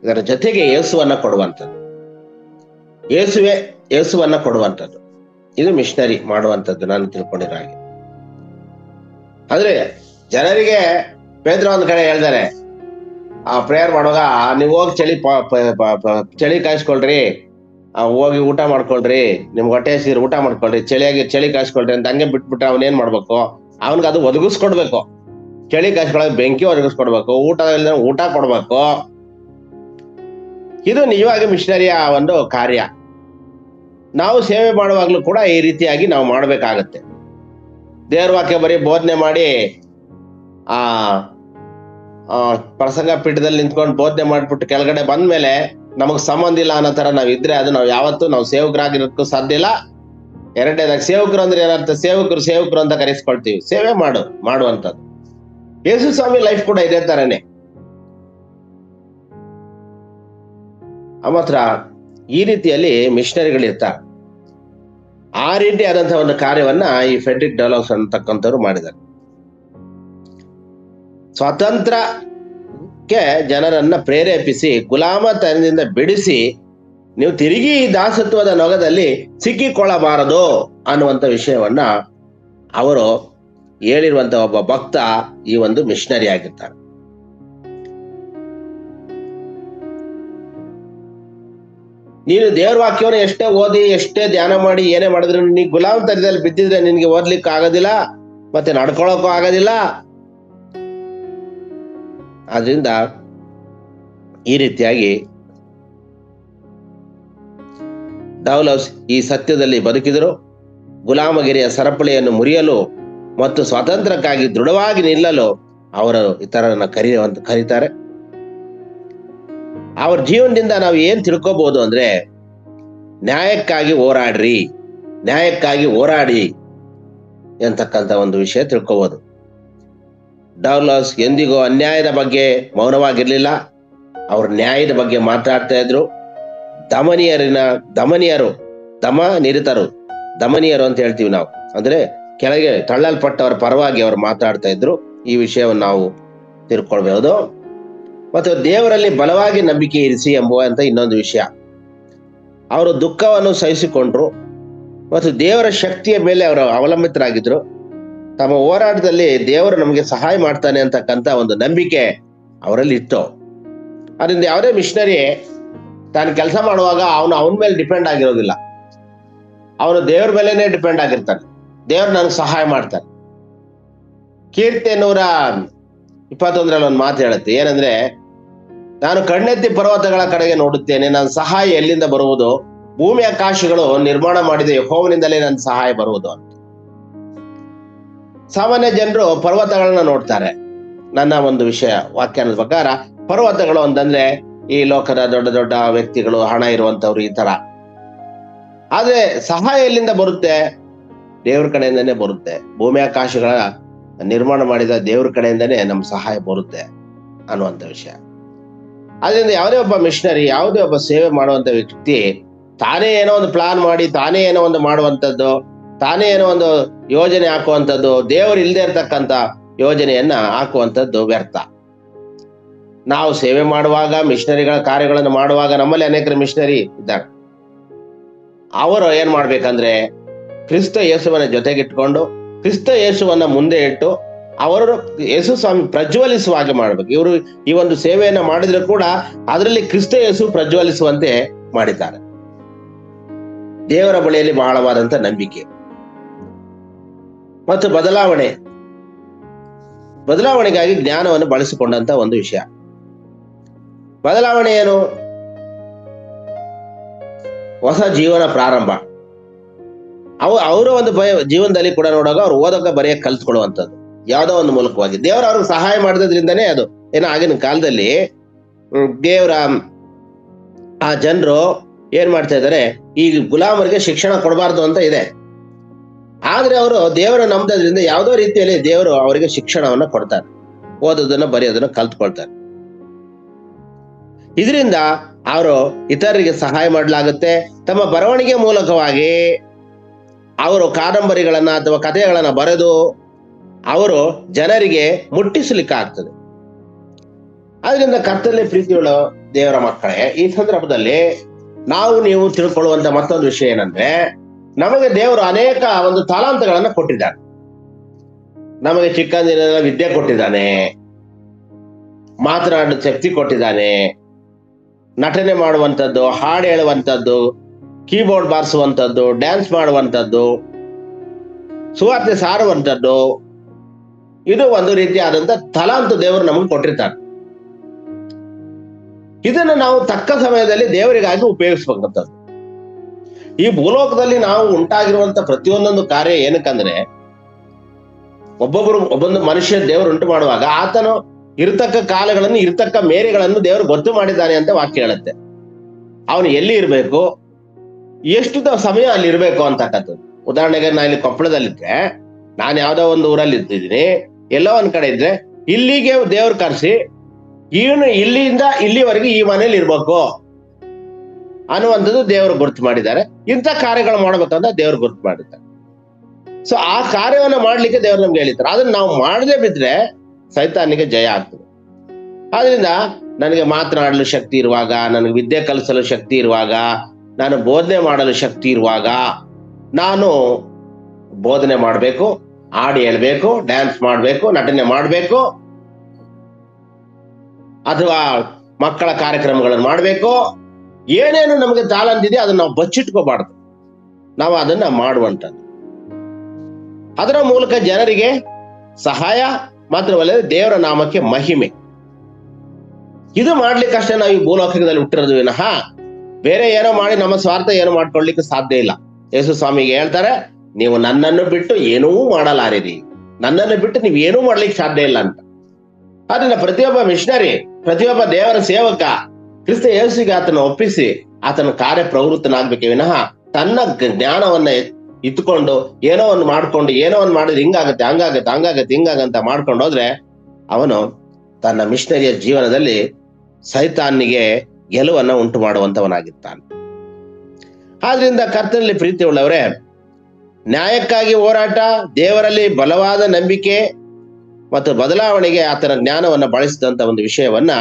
ಇದರ ಜೊತೆಗೆ ಯೇಸುವನ್ನ ಕೊಡುವಂಥದ್ದು, ಯೇಸುವನ್ನ ಕೊಡುವಂಥದ್ದು, ಇದು ಮಿಷನರಿ ಮಾಡುವಂಥದ್ದು ನಾನು ತಿಳ್ಕೊಂಡಿರೋ ಹಾಗೆ. ಆದ್ರೆ ಜನರಿಗೆ ಪೇತ್ರ ಒಂದ್ ಕಡೆ ಹೇಳ್ತಾರೆ, ಆ ಪ್ರೇಯರ್ ಮಾಡುವಾಗ ನೀವು ಹೋಗಿ ಚಳಿ ಕಾಯಿಸ್ಕೊಳ್ರಿ, ಹೋಗಿ ಊಟ ಮಾಡ್ಕೊಳ್ರಿ, ನಿಮ್ಗೆ ಹೊಟ್ಟೆ ಹಸಿದ್ರೆ ಊಟ ಮಾಡ್ಕೊಳ್ರಿ, ಚಳಿ ಕಾಯಿಸ್ಕೊಳ್ರಿ ಅಂತ ಹಂಗೆ ಬಿಟ್ಬಿಟ್ರೆ ಅವನೇನ್ ಮಾಡ್ಬೇಕು? ಅವನ್ಗೆ ಅದು ಒದಗಿಸ್ಕೊಡ್ಬೇಕು. ಚಳಿ ಕಾಯಿಸ್ಕೊಳಕ್ ಬೆಂಕಿ ಒದಗಿಸ್ಕೊಡ್ಬೇಕು, ಊಟ ಇಲ್ಲದೆ ಊಟ ಕೊಡ್ಬೇಕು. ಇದು ನಿಜವಾಗಿ ಮಿಷನರಿಯ ಒಂದು ಕಾರ್ಯ. ನಾವು ಸೇವೆ ಮಾಡುವಾಗ್ಲೂ ಕೂಡ ಈ ರೀತಿಯಾಗಿ ನಾವು ಮಾಡ್ಬೇಕಾಗತ್ತೆ. ದೇವ್ರ ವಾಕ್ಯ ಬರೀ ಬೋಧನೆ ಮಾಡಿ ಆ ಪ್ರಸಂಗ ಪೀಠದಲ್ಲಿ ನಿಂತ್ಕೊಂಡು ಬೋಧನೆ ಮಾಡ್ಬಿಟ್ಟು ಕೆಳಗಡೆ ಬಂದ್ಮೇಲೆ ನಮಗ್ ಸಂಬಂಧ ಇಲ್ಲ ಅನ್ನೋ ತರ ನಾವ್ ಇದ್ರೆ ಅದು ನಾವು ಯಾವತ್ತೂ ನಾವು ಸೇವಕರಾಗಿರೋದಕ್ಕೂ ಸಾಧ್ಯ ಇಲ್ಲ. ಎರಡನೇದಾಗಿ ಸೇವಕರು ಅಂದ್ರೆ ಏನರ್ಥ? ಸೇವಕರು ಅಂತ ಕರೆಸ್ಕೊಳ್ತೀವಿ, ಸೇವೆ ಮಾಡುವಂಥದ್ದು. ಯೇಸು ಸ್ವಾಮಿ ಲೈಫ್ ಕೂಡ ಇದೇ ತರನೇ. ಮಾತ್ರ ಈ ರೀತಿಯಲ್ಲಿ ಮಿಷನರಿಗಳಿರ್ತಾರೆ. ಆ ರೀತಿ ಆದಂತಹ ಒಂದು ಕಾರ್ಯವನ್ನ ಈ ಫ್ರೆಡ್ರಿಕ್ ಡೌಲೌಸ್ ಅಂತಕ್ಕಂಥವ್ರು ಮಾಡಿದ್ದಾರೆ. ಸ್ವಾತಂತ್ರ್ಯಕ್ಕೆ ಜನರನ್ನ ಪ್ರೇರೇಪಿಸಿ ಗುಲಾಮತನದಿಂದ ಬಿಡಿಸಿ ನೀವು ತಿರುಗಿ ಈ ದಾಸತ್ವದ ನೊಗದಲ್ಲಿ ಸಿಕ್ಕಿಕೊಳ್ಳಬಾರದು ಅನ್ನುವಂಥ ವಿಷಯವನ್ನ ಅವರು ಹೇಳಿರುವಂತ ಒಬ್ಬ ಭಕ್ತ ಈ ಒಂದು ಮಿಷನರಿ ಆಗಿರ್ತಾರೆ. ನೀನು ದೇವ್ರ ವಾಕ್ಯವನ್ನು ಎಷ್ಟೇ ಓದಿ ಎಷ್ಟೇ ಧ್ಯಾನ ಮಾಡಿ ಏನೇ ಮಾಡಿದ್ರು ನೀ ಗುಲಾಮತನದಲ್ಲಿ ಬಿದ್ದಿದ್ರೆ ನಿನ್ಗೆ ಓದ್ಲಿಕ್ಕೆ ಆಗೋದಿಲ್ಲ, ಮತ್ತೆ ನಡ್ಕೊಳಕ್ಕೂ ಆಗೋದಿಲ್ಲ. ಆದ್ರಿಂದ ಈ ರೀತಿಯಾಗಿ ಡೌಲೌಸ್ ಈ ಸತ್ಯದಲ್ಲಿ ಬದುಕಿದರು. ಗುಲಾಮಗಿರಿಯ ಸರಪಳಿಯನ್ನು ಮುರಿಯಲು ಮತ್ತು ಸ್ವಾತಂತ್ರ್ಯಕ್ಕಾಗಿ ದೃಢವಾಗಿ ನಿಲ್ಲಲು ಅವರು ಇತರರನ್ನ ಕರೀತಾರೆ. ಅವ್ರ ಜೀವನದಿಂದ ನಾವು ಏನ್ ತಿಳ್ಕೋಬಹುದು ಅಂದ್ರೆ, ನ್ಯಾಯಕ್ಕಾಗಿ ಹೋರಾಡಿ ಅಂತಕ್ಕಂಥ ಒಂದು ವಿಷಯ ತಿಳ್ಕೋಬಹುದು. ಡೌಲೌಸ್ ಎಂದಿಗೂ ಅನ್ಯಾಯದ ಬಗ್ಗೆ ಮೌನವಾಗಿರ್ಲಿಲ್ಲ. ಅವ್ರ ನ್ಯಾಯದ ಬಗ್ಗೆ ಮಾತಾಡ್ತಾ ಇದ್ರು. ದಮನಿಯರು ಅಂತ ಹೇಳ್ತೀವಿ ನಾವು, ಅಂದ್ರೆ ಕೆಳಗೆ ತಳ್ಳಲ್ಪಟ್ಟವರ ಪರವಾಗಿ ಅವರು ಮಾತಾಡ್ತಾ ಇದ್ರು. ಈ ವಿಷಯವನ್ನು ನಾವು ತಿಳ್ಕೊಳ್ಬಹುದು. ಮತ್ತು ದೇವರಲ್ಲಿ ಬಲವಾಗಿ ನಂಬಿಕೆ ಇರಿಸಿ ಎಂಬುವಂತ ಇನ್ನೊಂದು ವಿಷಯ. ಅವರು ದುಃಖವನ್ನು ಸಹಿಸಿಕೊಂಡ್ರು ಮತ್ತು ದೇವರ ಶಕ್ತಿಯ ಮೇಲೆ ಅವರು ಅವಲಂಬಿತರಾಗಿದ್ರು. ತಮ್ಮ ಹೋರಾಟದಲ್ಲಿ ದೇವರು ನಮಗೆ ಸಹಾಯ ಮಾಡ್ತಾನೆ ಅಂತಕ್ಕಂಥ ಒಂದು ನಂಬಿಕೆ ಅವರಲ್ಲಿ ಇತ್ತು. ಅದರಿಂದ ಯಾವುದೇ ಮಿಷನರಿ ತಾನು ಕೆಲಸ ಮಾಡುವಾಗ ಅವನ ಮೇಲೆ ಡಿಪೆಂಡ್ ಆಗಿರೋದಿಲ್ಲ. ಅವನು ದೇವ್ರ ಮೇಲೆನೆ ಡಿಪೆಂಡ್ ಆಗಿರ್ತಾನೆ. ದೇವ್ರು ನನಗೆ ಸಹಾಯ ಮಾಡ್ತಾನೆ. ಕೀರ್ತಿ 121 ಒಂದು ಮಾತು ಹೇಳುತ್ತೆ, ಏನಂದ್ರೆ, ನಾನು ಕಣ್ಣೆತ್ತಿ ಪರ್ವತಗಳ ಕಡೆಗೆ ನೋಡುತ್ತೇನೆ, ನನ್ನ ಸಹಾಯ ಎಲ್ಲಿಂದ ಬರುವುದು? ಭೂಮಿ ಆಕಾಶಗಳು ನಿರ್ಮಾಣ ಮಾಡಿದ ಯೆಹೋವನಿಂದಲೇ ನನ್ನ ಸಹಾಯ ಬರುವುದು ಅಂತ. ಸಾಮಾನ್ಯ ಜನರು ಪರ್ವತಗಳನ್ನ ನೋಡ್ತಾರೆ. ನನ್ನ ಒಂದು ವಿಷಯ ವ್ಯಾಖ್ಯಾನದ ಪ್ರಕಾರ ಪರ್ವತಗಳು ಅಂತಂದ್ರೆ ಈ ಲೋಕದ ದೊಡ್ಡ ದೊಡ್ಡ ವ್ಯಕ್ತಿಗಳು, ಹಣ ಇರುವಂತವ್ರು, ಈ ತರ. ಆದ್ರೆ ಸಹಾಯ ಎಲ್ಲಿಂದ ಬರುತ್ತೆ? ದೇವ್ರ ಕಡೆಯಿಂದನೇ ಬರುತ್ತೆ. ಭೂಮಿ ಆಕಾಶಗಳ ನಿರ್ಮಾಣ ಮಾಡಿದ ದೇವ್ರ ಕಡೆಯಿಂದನೇ ನಮ್ಮ ಸಹಾಯ ಬರುತ್ತೆ ಅನ್ನುವಂಥ ವಿಷಯ. ಆದ್ರಿಂದ ಯಾವುದೇ ಒಬ್ಬ ಮಿಷನರಿ, ಯಾವುದೇ ಒಬ್ಬ ಸೇವೆ ಮಾಡುವಂತ ವ್ಯಕ್ತಿ ತಾನೇ ಏನೋ ಒಂದು ಪ್ಲಾನ್ ಮಾಡಿ, ತಾನೇ ಏನೋ ಒಂದು ಮಾಡುವಂಥದ್ದು, ತಾನೇ ಏನೋ ಒಂದು ಯೋಜನೆ ಹಾಕುವಂಥದ್ದು, ದೇವರು ಇಲ್ಲದೆ ಇರ್ತಕ್ಕಂಥ ಯೋಜನೆಯನ್ನ ಹಾಕುವಂಥದ್ದು ವ್ಯರ್ಥ. ನಾವು ಸೇವೆ ಮಾಡುವಾಗ, ಮಿಷನರಿಗಳ ಕಾರ್ಯಗಳನ್ನು ಮಾಡುವಾಗ, ನಮ್ಮಲ್ಲಿ ಅನೇಕರು ಮಿಷನರಿ ಇದ್ದಾರೆ. ಅವರು ಏನ್ ಮಾಡ್ಬೇಕಂದ್ರೆ, ಕ್ರಿಸ್ತ ಯೇಸುವನ್ನ ಜೊತೆಗಿಟ್ಕೊಂಡು ಕ್ರಿಸ್ತ ಯೇಸುವನ್ನ ಮುಂದೆ ಇಟ್ಟು ಅವರು ಯೇಸು ಸ್ವಾಮಿ ಪ್ರಜ್ವಲಿಸುವ ಹಾಗೆ ಮಾಡ್ಬೇಕು. ಇವರು ಈ ಒಂದು ಸೇವೆಯನ್ನ ಮಾಡಿದ್ರು ಕೂಡ ಅದರಲ್ಲಿ ಕ್ರಿಸ್ತ ಯೇಸು ಪ್ರಜ್ವಲಿಸುವಂತೆ ಮಾಡಿದ್ದಾರೆ. ದೇವರ ಬಳಿಯಲ್ಲಿ ಬಹಳವಾದಂತ ನಂಬಿಕೆ ಮತ್ತು ಬದಲಾವಣೆಗಾಗಿ ಜ್ಞಾನವನ್ನು ಬಳಸಿಕೊಂಡಂತ ಒಂದು ವಿಷಯ. ಬದಲಾವಣೆ ಏನು? ಹೊಸ ಜೀವನ ಪ್ರಾರಂಭ. ಅವರ ಒಂದು ಜೀವನದಲ್ಲಿ ಕೂಡ ನೋಡುವಾಗ ಅವ್ರು ಓದೋಕೆ ಬರೆಯ ಕಲ್ತ್ಕೊಳ್ಳುವಂಥದ್ದು ಯಾವುದೋ ಒಂದು ಮೂಲಕವಾಗಿ ದೇವರು ಅವ್ರಿಗೆ ಸಹಾಯ ಮಾಡಿದ್ರಿಂದನೇ ಅದು. ಏನೋ ಆಗಿನ ಕಾಲದಲ್ಲಿ ದೇವರ ಆ ಜನರು ಏನ್ ಮಾಡ್ತಾ ಇದ್ದಾರೆ, ಈ ಗುಲಾಮರಿಗೆ ಶಿಕ್ಷಣ ಕೊಡಬಾರ್ದು ಅಂತ ಇದೆ. ಆದ್ರೆ ಅವರು ದೇವರ ನಂಬಿದ್ರಿಂದ ಯಾವುದೋ ರೀತಿಯಲ್ಲಿ ದೇವರು ಅವರಿಗೆ ಶಿಕ್ಷಣವನ್ನ ಕೊಡ್ತಾರೆ, ಓದೋದನ್ನ ಬರೆಯೋದನ್ನ ಕಲ್ತ್ಕೊಳ್ತಾರೆ. ಇದರಿಂದ ಅವರು ಇತರರಿಗೆ ಸಹಾಯ ಮಾಡಲಾಗುತ್ತೆ. ತಮ್ಮ ಬರವಣಿಗೆ ಮೂಲಕವಾಗಿ ಅವರು ಕಾದಂಬರಿಗಳನ್ನ ಅಥವಾ ಕಥೆಗಳನ್ನ ಬರೆದು ಅವರು ಜನರಿಗೆ ಮುಟ್ಟಿಸಲಿಕ್ಕೆ ಆಗ್ತದೆ. ಆದ್ರಿಂದ ಕರ್ತನಲ್ಲಿ ಪ್ರೀತಿಯುಳ್ಳ ದೇವರ ಮಕ್ಕಳೇ, ಈ ಸಂದರ್ಭದಲ್ಲಿ ನೀವು ತಿಳ್ಕೊಳ್ಳುವಂತ ಮತ್ತೊಂದು ವಿಷಯ ಏನಂದ್ರೆ, ನಮಗೆ ದೇವರು ಅನೇಕ ಒಂದು ತಾಲಾಂತಗಳನ್ನ ಕೊಟ್ಟಿದ್ದಾನೆ. ನಮಗೆ ಚಿಕ್ಕಂದಿನ ವಿದ್ಯೆ ಕೊಟ್ಟಿದ್ದಾನೆ, ಮಾತನಾಡುವ ಶಕ್ತಿ ಕೊಟ್ಟಿದ್ದಾನೆ, ನಟನೆ ಮಾಡುವಂಥದ್ದು, ಹಾಡು ಹೇಳುವಂಥದ್ದು, ಕೀಬೋರ್ಡ್ ಬಾರಿಸುವಂಥದ್ದು, ಡ್ಯಾನ್ಸ್ ಮಾಡುವಂಥದ್ದು, ಸುವಾರ್ತೆ ಸಾರುವಂಥದ್ದು, ಇದು ಒಂದು ರೀತಿಯಾದಂತ ತಲಾಂತು ದೇವರು ನಮಗೆ ಕೊಟ್ಟಿರ್ತಾರೆ. ಇದನ್ನು ನಾವು ತಕ್ಕ ಸಮಯದಲ್ಲಿ ದೇವರಿಗಾಗಿ ಉಪಯೋಗಿಸ್ಬೇಕಂಥದ್ದು. ಈ ಭೂಲೋಕದಲ್ಲಿ ನಾವು ಉಂಟಾಗಿರುವಂತ ಪ್ರತಿಯೊಂದೊಂದು ಕಾರ್ಯ ಏನಕ್ಕಂದ್ರೆ, ಒಬ್ಬೊಂದು ಮನುಷ್ಯ ದೇವರು ಉಂಟು ಮಾಡುವಾಗ ಆತನು ಇರತಕ್ಕ ಕಾಲಗಳನ್ನು, ಇರತಕ್ಕ ಮೇರೆಗಳನ್ನು ದೇವರು ಗೊತ್ತು ಮಾಡಿದ್ದಾನೆ ಅಂತ ವಾಕ್ಯ ಹೇಳುತ್ತೆ. ಅವನು ಎಲ್ಲಿ ಇರಬೇಕು, ಎಷ್ಟು ಸಮಯ ಅಲ್ಲಿ ಇರಬೇಕು ಅಂತಕ್ಕಂಥದ್ದು. ಉದಾಹರಣೆಗೆ ನಾನು ಇಲ್ಲಿ ಕೊಪ್ಪಳದಲ್ಲಿದ್ದೆ, ನಾನು ಯಾವ್ದೋ ಒಂದು ಊರಲ್ಲಿ ಇರ್ತಿದ್ದೀನಿ, ಎಲ್ಲೋ ಒಂದ್ ಕಡೆ ಇದ್ರೆ ಇಲ್ಲಿಗೆ ದೇವ್ರು ಕರೆಸಿ ಇವನು ಇಲ್ಲಿಂದ ಇಲ್ಲಿವರೆಗೆ ಈ ಮನೇಲಿ ಇರ್ಬೇಕು ಅನ್ನುವಂಥದ್ದು ದೇವರು ಗುರುತು ಮಾಡಿದ್ದಾರೆ. ಇಂಥ ಕಾರ್ಯಗಳು ಮಾಡ್ಬೇಕಂತ ದೇವ್ರು ಗುರುತು ಮಾಡಿದ್ದಾರೆ. ಸೊ ಆ ಕಾರ್ಯವನ್ನ ಮಾಡ್ಲಿಕ್ಕೆ ದೇವ್ರು ನಮ್ಗೆ ಹೇಳಿದ್ದಾರೆ. ಅದನ್ನ ನಾವು ಮಾಡದೆ ಬಿದ್ರೆ ಸೈತಾನಿಗೆ ಜಯ ಆಗ್ತದೆ. ಆದ್ರಿಂದ ನನಗೆ ಮಾತನಾಡಲು ಶಕ್ತಿ ಇರುವಾಗ, ನನಗೆ ವಿದ್ಯೆ ಕಲಿಸಲು ಶಕ್ತಿ ಇರುವಾಗ, ನಾನು ಬೋಧನೆ ಮಾಡಲು ಶಕ್ತಿ ಇರುವಾಗ ನಾನು ಬೋಧನೆ ಮಾಡಬೇಕು, ಹಾಡು ಹೇಳ್ಬೇಕು, ಡ್ಯಾನ್ಸ್ ಮಾಡ್ಬೇಕು, ನಟನೆ ಮಾಡ್ಬೇಕು, ಅಥವಾ ಮಕ್ಕಳ ಕಾರ್ಯಕ್ರಮಗಳನ್ನು ಮಾಡ್ಬೇಕು. ಏನೇನು ನಮಗೆ ತಾಲಂತ್ ಇದೆ ಅದನ್ನ ನಾವು ಬಚ್ಚಿಟ್ಕೋಬಾರ್ದು. ನಾವು ಅದನ್ನ ಮಾಡುವಂಥದ್ದು. ಅದರ ಮೂಲಕ ಜನರಿಗೆ ಸಹಾಯ ಮಾತ್ರವಲ್ಲದೆ ದೇವರ ನಾಮಕ್ಕೆ ಮಹಿಮೆ. ಇದು ಮಾಡ್ಲಿಕ್ಕಷ್ಟೇ ನಾವು ಈ ಭೂಲೋಕದಲ್ಲಿ ಹುಟ್ಟಿರೋದು ವಿನಃ ಬೇರೆ ಏನೋ ಮಾಡಿ ನಮ್ಮ ಸ್ವಾರ್ಥ ಏನೋ ಮಾಡ್ಕೊಳ್ಲಿಕ್ಕೆ ಸಾಧ್ಯ ಇಲ್ಲ. ಯೇಸು ಸ್ವಾಮಿಗೆ ಹೇಳ್ತಾರೆ, ನೀವು ನನ್ನನ್ನು ಬಿಟ್ಟು ಏನೂ ಮಾಡಲಾರಿರಿ, ನನ್ನನ್ನು ಬಿಟ್ಟು ನೀವು ಏನೂ ಮಾಡ್ಲಿಕ್ಕೆ ಸಾಧ್ಯ ಇಲ್ಲ ಅಂತ. ಅದನ್ನ ಪ್ರತಿಯೊಬ್ಬ ಮಿಷನರಿ, ಪ್ರತಿಯೊಬ್ಬ ದೇವರ ಸೇವಕ ಕ್ರಿಸ್ತ ಯೇಸುವಿಗೆ ಆತನ ಒಪ್ಪಿಸಿ ಆತನ ಕಾರ್ಯ ಪ್ರವೃತ್ತನಾಗ್ಬೇಕೆ ವಿನಃ ತನ್ನ ಜ್ಞಾನವನ್ನ ಇತ್ಕೊಂಡು ಏನೋ ಒಂದು ಮಾಡ್ಕೊಂಡು ಏನೋ ಒಂದು ಮಾಡಿದ್ರೆ ಹಿಂಗಾಗತ್ತೆ, ಹಂಗಾಗತ್ತೆ ಹಿಂಗಾಗಂತ ಮಾಡ್ಕೊಂಡು ಹೋದ್ರೆ ಅವನು ತನ್ನ ಮಿಷನರಿಯ ಜೀವನದಲ್ಲಿ ಸೈತಾನಿಗೆ ಗೆಲುವನ್ನ ಉಂಟು ಮಾಡುವಂತವನಾಗಿರ್ತಾನೆ. ಆದ್ರಿಂದ ಕರ್ತನಲ್ಲಿ ಪ್ರೀತಿ ಉಳ್ಳವರೇ, ನ್ಯಾಯಕ್ಕಾಗಿ ಹೋರಾಟ, ದೇವರಲ್ಲಿ ಬಲವಾದ ನಂಬಿಕೆ ಮತ್ತು ಬದಲಾವಣೆಗೆ ಆತನ ಜ್ಞಾನವನ್ನ ಬಳಸಿದಂತ ಒಂದು ವಿಷಯವನ್ನ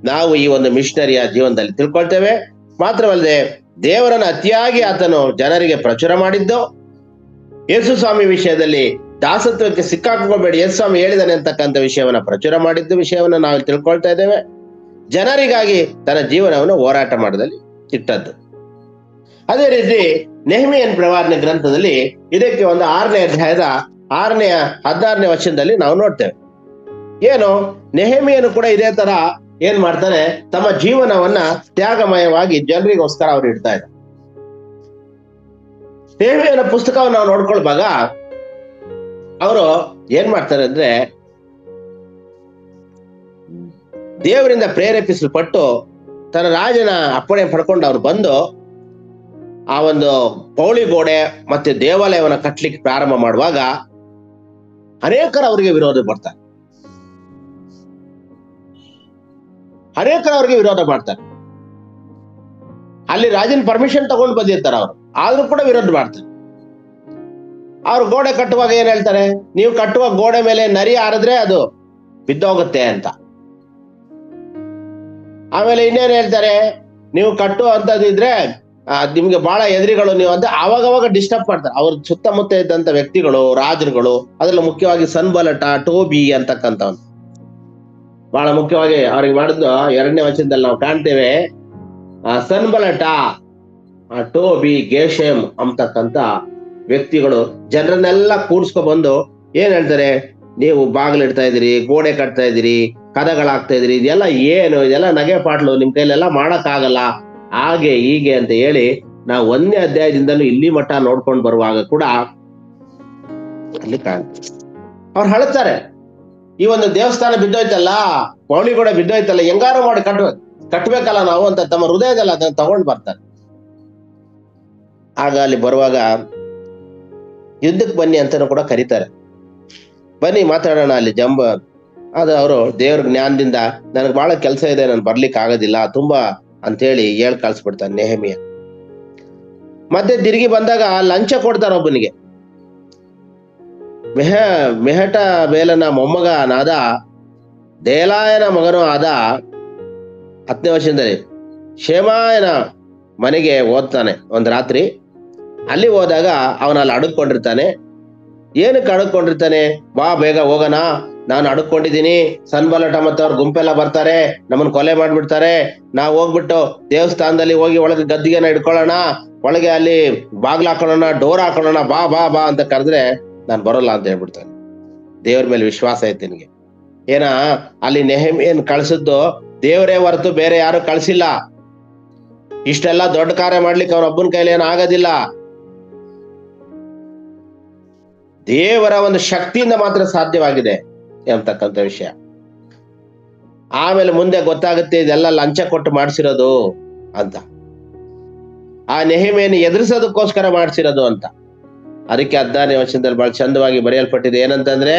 ನಾವು ಈ ಒಂದು ಮಿಷನರಿಯ ಜೀವನದಲ್ಲಿ ತಿಳ್ಕೊಳ್ತೇವೆ. ಮಾತ್ರವಲ್ಲದೆ ದೇವರನ್ನು ಅತಿಯಾಗಿ ಆತನು ಜನರಿಗೆ ಪ್ರಚುರ ಮಾಡಿದ್ದು, ಯೇಸು ಸ್ವಾಮಿ ವಿಷಯದಲ್ಲಿ ದಾಸತ್ವಕ್ಕೆ ಸಿಕ್ಕಾಕೋಬೇಡಿ, ಯೇಸು ಸ್ವಾಮಿ ಹೇಳಿದಾನೆ ಅಂತಕ್ಕಂಥ ವಿಷಯವನ್ನ ಪ್ರಚುರ ಮಾಡಿದ್ದು ವಿಷಯವನ್ನ ನಾವು ತಿಳ್ಕೊಳ್ತಾ ಇದ್ದೇವೆ. ಜನರಿಗಾಗಿ ತನ್ನ ಜೀವನವನ್ನು ಹೋರಾಟ ಮಾಡೋದಲ್ಲಿ ಇಟ್ಟದ್ದು. ಅದೇ ರೀತಿ ನೆಹೆಮೀಯನ ಪ್ರವಾದನೆ ಗ್ರಂಥದಲ್ಲಿ ಇದಕ್ಕೆ ಒಂದು 6ನೇ ಅಧ್ಯಾಯದ 16ನೇ ವಚನದಲ್ಲಿ ನಾವು ನೋಡ್ತೇವೆ. ಏನು, ನೆಹೆಮೀಯನು ಕೂಡ ಇದೇ ತರ ಏನ್ ಮಾಡ್ತಾನೆ, ತಮ್ಮ ಜೀವನವನ್ನ ತ್ಯಾಗಮಯವಾಗಿ ಜನರಿಗೋಸ್ಕರ ಅವ್ರು ಇಡ್ತಾ ಇದ್ದಾರೆ. ನೆಹೆಮೀಯನ ಪುಸ್ತಕವನ್ನು ನಾವು ನೋಡ್ಕೊಳ್ವಾಗ ಅವರು ಏನ್ ಮಾಡ್ತಾರೆ ಅಂದ್ರೆ, ದೇವರಿಂದ ಪ್ರೇರೇಪಿಸಲ್ಪಟ್ಟು ತನ್ನ ರಾಜನ ಅಪ್ಪಣೆ ಪಡ್ಕೊಂಡು ಅವ್ರು ಬಂದು ಆ ಒಂದು ಪೌಳಿ ಗೋಡೆ ಮತ್ತೆ ದೇವಾಲಯವನ್ನ ಕಟ್ಲಿಕ್ಕೆ ಪ್ರಾರಂಭ ಮಾಡುವಾಗ ಅನೇಕರು ಅವರಿಗೆ ವಿರೋಧ ಬರ್ತಾರೆ, ವಿರೋಧ ಮಾಡ್ತಾರೆ. ಅಲ್ಲಿ ರಾಜನ ಪರ್ಮಿಷನ್ ತಗೊಂಡು ಬಂದಿರ್ತಾರೆ ಅವರು, ಆದ್ರೂ ಕೂಡ ವಿರೋಧ ಮಾಡ್ತಾರೆ. ಅವ್ರು ಗೋಡೆ ಕಟ್ಟುವಾಗ ಏನ್ ಹೇಳ್ತಾರೆ, ನೀವು ಕಟ್ಟುವ ಗೋಡೆ ಮೇಲೆ ನರಿ ಹಾರಿದ್ರೆ ಅದು ಬಿದ್ದೋಗುತ್ತೆ ಅಂತ. ಆಮೇಲೆ ಇನ್ನೇನ್ ಹೇಳ್ತಾರೆ, ನೀವು ಕಟ್ಟುವಂತದ್ದು ಇದ್ರೆ ನಿಮ್ಗೆ ಬಹಳ ಎದುರಿಗಳು ನೀವು ಅಂತ ಅವಾಗವಾಗ ಡಿಸ್ಟರ್ಬ್ ಮಾಡ್ತಾರೆ. ಅವ್ರ ಸುತ್ತಮುತ್ತ ಇದ್ದಂತ ವ್ಯಕ್ತಿಗಳು, ರಾಜರುಗಳು, ಅದರಲ್ಲಿ ಮುಖ್ಯವಾಗಿ ಸನ್ಬಲಟ, ಟೋಬಿ ಅಂತಕ್ಕಂಥವ್ನು ಬಹಳ ಮುಖ್ಯವಾಗಿ ಅವ್ರಿಗೆ ಮಾಡಿದ್ದು 2ನೇ ವಚನದಲ್ಲಿ ನಾವು ಕಾಣ್ತೇವೆ. ಸನ್ಬಲಟ, ಟೋಬಿ, ಗೇಷೆಮ್ ಅಂತಕ್ಕಂಥ ವ್ಯಕ್ತಿಗಳು ಜನರನ್ನೆಲ್ಲ ಕೂಡ್ಸ್ಕೊಬಂದು ಏನ್ ಹೇಳ್ತಾರೆ, ನೀವು ಬಾಗಿಲಿಡ್ತಾ ಇದೀರಿ, ಗೋಡೆ ಕಟ್ತಾ ಇದೀರಿ, ಕದಗಳಾಗ್ತಾ ಇದ್ರಿ, ಇದೆಲ್ಲ ಏನು, ಇದೆಲ್ಲ ನಗೆ ಪಾಟ್ಲು, ನಿಮ್ ಕೈಲೆಲ್ಲ ಮಾಡಕ್ಕಾಗಲ್ಲ, ಹಾಗೆ ಹೀಗೆ ಅಂತ ಹೇಳಿ ನಾವು 1ನೇ ಅಧ್ಯಾಯದಿಂದಲೂ ಇಲ್ಲಿ ಮಟ್ಟ ನೋಡ್ಕೊಂಡು ಬರುವಾಗ ಕೂಡ ಅಲ್ಲಿ ಕಾಣ್ತೀವಿ. ಅವ್ರು ಹೇಳ್ತಾರೆ, ಈ ಒಂದು ದೇವಸ್ಥಾನ ಬಿದ್ದೋಯ್ತಲ್ಲ, ಪೌಳಿ ಕೂಡ ಬಿದ್ದೋಯ್ತಲ್ಲ, ಹೆಂಗಾರು ಮಾಡಿ ಕಟ್ಬೇಕಲ್ಲ ನಾವು ಅಂತ ತಮ್ಮ ಹೃದಯದಲ್ಲಿ ಅದನ್ನ ತಗೊಂಡು ಬರ್ತಾರೆ. ಆಗ ಅಲ್ಲಿ ಬರುವಾಗ ಯುದ್ಧಕ್ಕೆ ಬನ್ನಿ ಅಂತಾನು ಕೂಡ ಕರೀತಾರೆ. ಬನ್ನಿ ಮಾತಾಡೋಣ ಅಲ್ಲಿ ಅದು ಅವರು ದೇವ್ರ ಜ್ಞಾನದಿಂದ ನನಗೆ ಬಹಳ ಕೆಲಸ ಇದೆ, ನಾನು ಬರ್ಲಿಕ್ಕೆ ಆಗೋದಿಲ್ಲ ತುಂಬಾ ಅಂತೇಳಿ ಹೇಳ್ ಕಳ್ಸ್ಬಿಡ್ತಾನೆ ನೆಹೆಮೀಯ. ಮತ್ತೆ ತಿರುಗಿ ಬಂದಾಗ ಲಂಚ ಕೊಡ್ತಾರ ಒಬ್ಬನಿಗೆ. ಮೆಹಟ ಬೇಲನ ಮೊಮ್ಮಗನಾದ ದೇಲಾಯನ ಮಗನೂ ಆದ 10ನೇ ವರ್ಷದಲ್ಲಿ ಶೇಮಾಯನ ಮನೆಗೆ ಓದ್ತಾನೆ ಒಂದ್ ರಾತ್ರಿ. ಅಲ್ಲಿ ಹೋದಾಗ ಅವನಲ್ಲಿ ಅಡಕೊಂಡಿರ್ತಾನೆ. ಏನಕ್ಕೆ ಅಡಕೊಂಡಿರ್ತಾನೆ, ಬಾ ಬೇಗ ಹೋಗೋಣ, ನಾನು ಅಡ್ಕೊಂಡಿದ್ದೀನಿ, ಸನ್ಬಲಟ ಮತ್ತು ಅವ್ರ ಗುಂಪೆಲ್ಲ ಬರ್ತಾರೆ, ನಮ್ಮನ್ನ ಕೊಲೆ ಮಾಡ್ಬಿಡ್ತಾರೆ, ನಾವು ಹೋಗ್ಬಿಟ್ಟು ದೇವಸ್ಥಾನದಲ್ಲಿ ಹೋಗಿ ಒಳಗೆ ಗದ್ದಿಗೆನ ಇಟ್ಕೊಳ್ಳೋಣ, ಒಳಗೆ ಅಲ್ಲಿ ಬಾಗ್ಲ ಹಾಕೊಳ್ಳೋಣ, ಡೋರ್ ಹಾಕೊಳ್ಳೋಣ, ಬಾ ಬಾ ಬಾ ಅಂತ ಕರೆದ್ರೆ ನಾನು ಬರೋಲ್ಲ ಅಂತ ಹೇಳ್ಬಿಡ್ತಾನೆ. ದೇವ್ರ ಮೇಲೆ ವಿಶ್ವಾಸ ಐತೆ ನಿನಗೆ. ಏನ ಅಲ್ಲಿ ನೆಹೆಮೀಯನ್ ಕಳ್ಸಿದ್ದು ದೇವರೇ ಹೊರತು ಬೇರೆ ಯಾರು ಕಳ್ಸಿಲ್ಲ. ಇಷ್ಟೆಲ್ಲ ದೊಡ್ಡ ಕಾರ್ಯ ಮಾಡ್ಲಿಕ್ಕೆ ಅವನೊಬ್ಬನ ಕೈಲಿ ಏನು ಆಗೋದಿಲ್ಲ. ದೇವರ ಒಂದು ಶಕ್ತಿಯಿಂದ ಮಾತ್ರ ಸಾಧ್ಯವಾಗಿದೆ ಎಂಬತಕ್ಕಂಥ ವಿಷಯ. ಆಮೇಲೆ ಮುಂದೆ ಗೊತ್ತಾಗುತ್ತೆ ಇದೆಲ್ಲ ಲಂಚ ಕೊಟ್ಟು ಮಾಡಿಸಿರೋದು ಅಂತ, ಆ ನೆಹೆಮೀಯನ ಎದುರಿಸೋದಕ್ಕೋಸ್ಕರ ಮಾಡಿಸಿರೋದು ಅಂತ. ಅದಕ್ಕೆ 14ನೇ ವಚನದಲ್ಲಿ ಬಹಳ ಚಂದವಾಗಿ ಬರೆಯಲ್ಪಟ್ಟಿದೆ. ಏನಂತಂದ್ರೆ,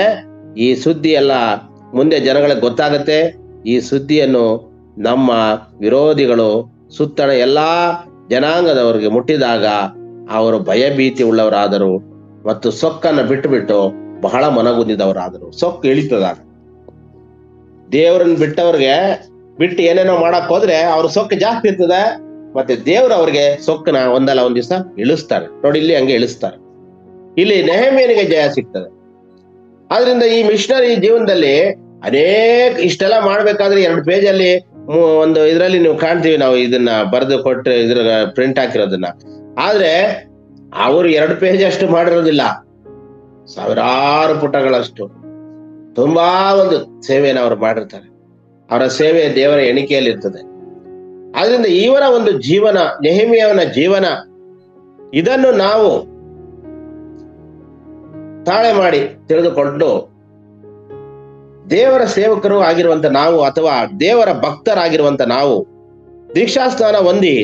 ಈ ಸುದ್ದಿ ಎಲ್ಲ ಮುಂದೆ ಜನಗಳಿಗೆ ಗೊತ್ತಾಗತ್ತೆ. ಈ ಸುದ್ದಿಯನ್ನು ನಮ್ಮ ವಿರೋಧಿಗಳು ಸುತ್ತಣ ಎಲ್ಲಾ ಜನಾಂಗದವರಿಗೆ ಮುಟ್ಟಿದಾಗ ಅವರು ಭಯಭೀತಿ ಉಳ್ಳವರಾದರು ಮತ್ತು ಸೊಕ್ಕನ್ನ ಬಿಟ್ಟು ಬಹಳ ಮನಗುಂದಿದವರಾದರು. ಸೊಕ್ಕು ಇಳಿತದಾಗ ದೇವರನ್ನ ಬಿಟ್ಟವ್ರಿಗೆ ಬಿಟ್ಟು ಏನೇನೋ ಮಾಡಕ್ ಹೋದ್ರೆ ಅವ್ರ ಸೊಕ್ಕು ಜಾಸ್ತಿ ಇರ್ತದೆ. ಮತ್ತೆ ದೇವ್ರು ಅವ್ರಿಗೆ ಸೊಕ್ಕನ ಒಂದಲ್ಲ ಒಂದ್ ದಿವಸ ಇಳಿಸ್ತಾರೆ. ನೋಡಿ, ಇಲ್ಲಿ ಹಂಗೆ ಇಳಿಸ್ತಾರೆ. ಇಲ್ಲಿ ನೆಹೆಮೀಯನಿಗೆ ಜಯ ಸಿಗ್ತದೆ. ಆದ್ರಿಂದ ಈ ಮಿಷನರಿ ಜೀವನದಲ್ಲಿ ಇಷ್ಟೆಲ್ಲ ಮಾಡ್ಬೇಕಾದ್ರೆ 2 ಪೇಜಲ್ಲಿ ಒಂದು ಇದ್ರಲ್ಲಿ ನೀವು ಕಾಣ್ತೀವಿ, ನಾವು ಇದನ್ನ ಬರೆದು ಕೊಟ್ಟು ಇದ್ರ ಪ್ರಿಂಟ್ ಹಾಕಿರೋದನ್ನ. ಆದ್ರೆ ಅವರು 2 ಪೇಜ್ ಅಷ್ಟು ಮಾಡಿರೋದಿಲ್ಲ, ಸಾವಿರಾರು ಪುಟಗಳಷ್ಟು ತುಂಬಾ ಒಂದು ಸೇವೆಯನ್ನು ಅವರು ಮಾಡಿರ್ತಾರೆ. ಅವರ ಸೇವೆ ದೇವರ ಎಣಿಕೆಯಲ್ಲಿ ಇರ್ತದೆ. ಆದ್ರಿಂದ ಇವರ ಒಂದು ಜೀವನ, ನೆಹೆಮೀಯನ ಜೀವನ, ಇದನ್ನು ನಾವು ತಾಳೆ ಮಾಡಿ ತಿಳಿದುಕೊಂಡು ದೇವರ ಸೇವಕರು ಆಗಿರುವಂತ ನಾವು ಅಥವಾ ದೇವರ ಭಕ್ತರಾಗಿರುವಂತ ನಾವು ದೀಕ್ಷಾಸ್ನಾನ ಹೊಂದಿ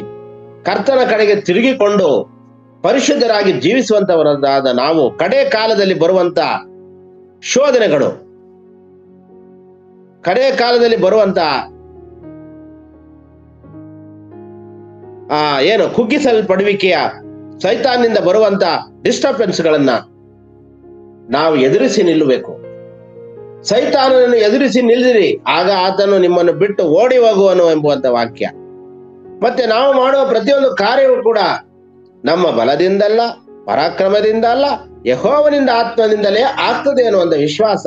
ಕರ್ತನ ಕಡೆಗೆ ತಿರುಗಿಕೊಂಡು ಪರಿಶುದ್ಧರಾಗಿ ಜೀವಿಸುವಂತವರಾದ ನಾವು ಕಡೆ ಕಾಲದಲ್ಲಿ ಬರುವಂತ ಶೋಧನೆಗಳು, ಕಡೆ ಕಾಲದಲ್ಲಿ ಬರುವಂತ ಕುಗ್ಗಿಸಲ್ಪಡುವಿಕೆಯ ಸೈತಾನ್ನಿಂದ ಬರುವಂತ ಡಿಸ್ಟರ್ಬೆನ್ಸ್ ಗಳನ್ನ ನಾವು ಎದುರಿಸಿ ನಿಲ್ಲಬೇಕು. ಸೈತಾನನನ್ನು ಎದುರಿಸಿ ನಿಲ್ಲಿರಿ, ಆಗ ಆತನು ನಿಮ್ಮನ್ನು ಬಿಟ್ಟು ಓಡಿ ಹೋಗುವನು ಎಂಬುವಂತ ವಾಕ್ಯ. ಮತ್ತೆ ನಾವು ಮಾಡುವ ಪ್ರತಿಯೊಂದು ಕಾರ್ಯವೂ ಕೂಡ ನಮ್ಮ ಬಲದಿಂದಲ್ಲ, ಪರಾಕ್ರಮದಿಂದ ಅಲ್ಲ, ಯೆಹೋವನಿಂದ ಆತ್ಮದಿಂದಲೇ ಆಗ್ತದೆ ಅನ್ನುವಂಥ ವಿಶ್ವಾಸ.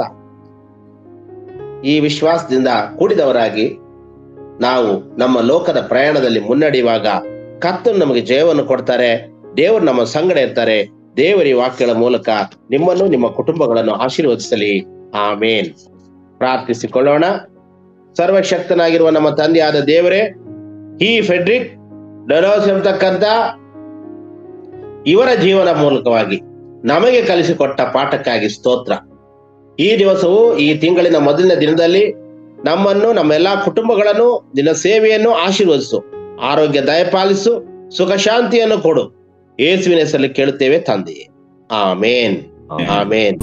ಈ ವಿಶ್ವಾಸದಿಂದ ಕೂಡಿದವರಾಗಿ ನಾವು ನಮ್ಮ ಲೋಕದ ಪ್ರಯಾಣದಲ್ಲಿ ಮುನ್ನಡೆಯುವಾಗ ಕರ್ತನು ನಮಗೆ ಜಯವನ್ನು ಕೊಡ್ತಾರೆ. ದೇವರು ನಮ್ಮ ಸಂಗಡ ಇರ್ತಾರೆ. ದೇವರ ಈ ವಾಕ್ಯಗಳ ಮೂಲಕ ನಿಮ್ಮನ್ನು ನಿಮ್ಮ ಕುಟುಂಬಗಳನ್ನು ಆಶೀರ್ವದಿಸಲಿ. ಆಮೇನ್. ಪ್ರಾರ್ಥಿಸಿಕೊಳ್ಳೋಣ. ಸರ್ವಶಕ್ತನಾಗಿರುವ ನಮ್ಮ ತಂದೆಯಾದ ದೇವರೇ, ಈ ಫೆಡ್ರಿಕ್ ಡೊನಾಲ್ಡ್ಸ್ ಎಂಬತಕ್ಕಂಥ ಇವರ ಜೀವನ ಮೂಲಕವಾಗಿ ನಮಗೆ ಕಲಿಸಿಕೊಟ್ಟ ಪಾಠಕ್ಕಾಗಿ ಸ್ತೋತ್ರ. ಈ ದಿವಸವು, ಈ ತಿಂಗಳಿನ ಮೊದಲನೇ ದಿನದಲ್ಲಿ ನಮ್ಮನ್ನು, ನಮ್ಮೆಲ್ಲಾ ಕುಟುಂಬಗಳನ್ನು, ನಿನ್ನ ಸೇವೆಯನ್ನು ಆಶೀರ್ವದಿಸು. ಆರೋಗ್ಯ ದಯಪಾಲಿಸು, ಸುಖ ಶಾಂತಿಯನ್ನು ಕೊಡು. ಯೇಸುವಿನ ಹೆಸರಲ್ಲಿ ಕೇಳುತ್ತೇವೆ ತಂದೆಯೇ. ಆಮೇನ್. ಆಮೇನ್.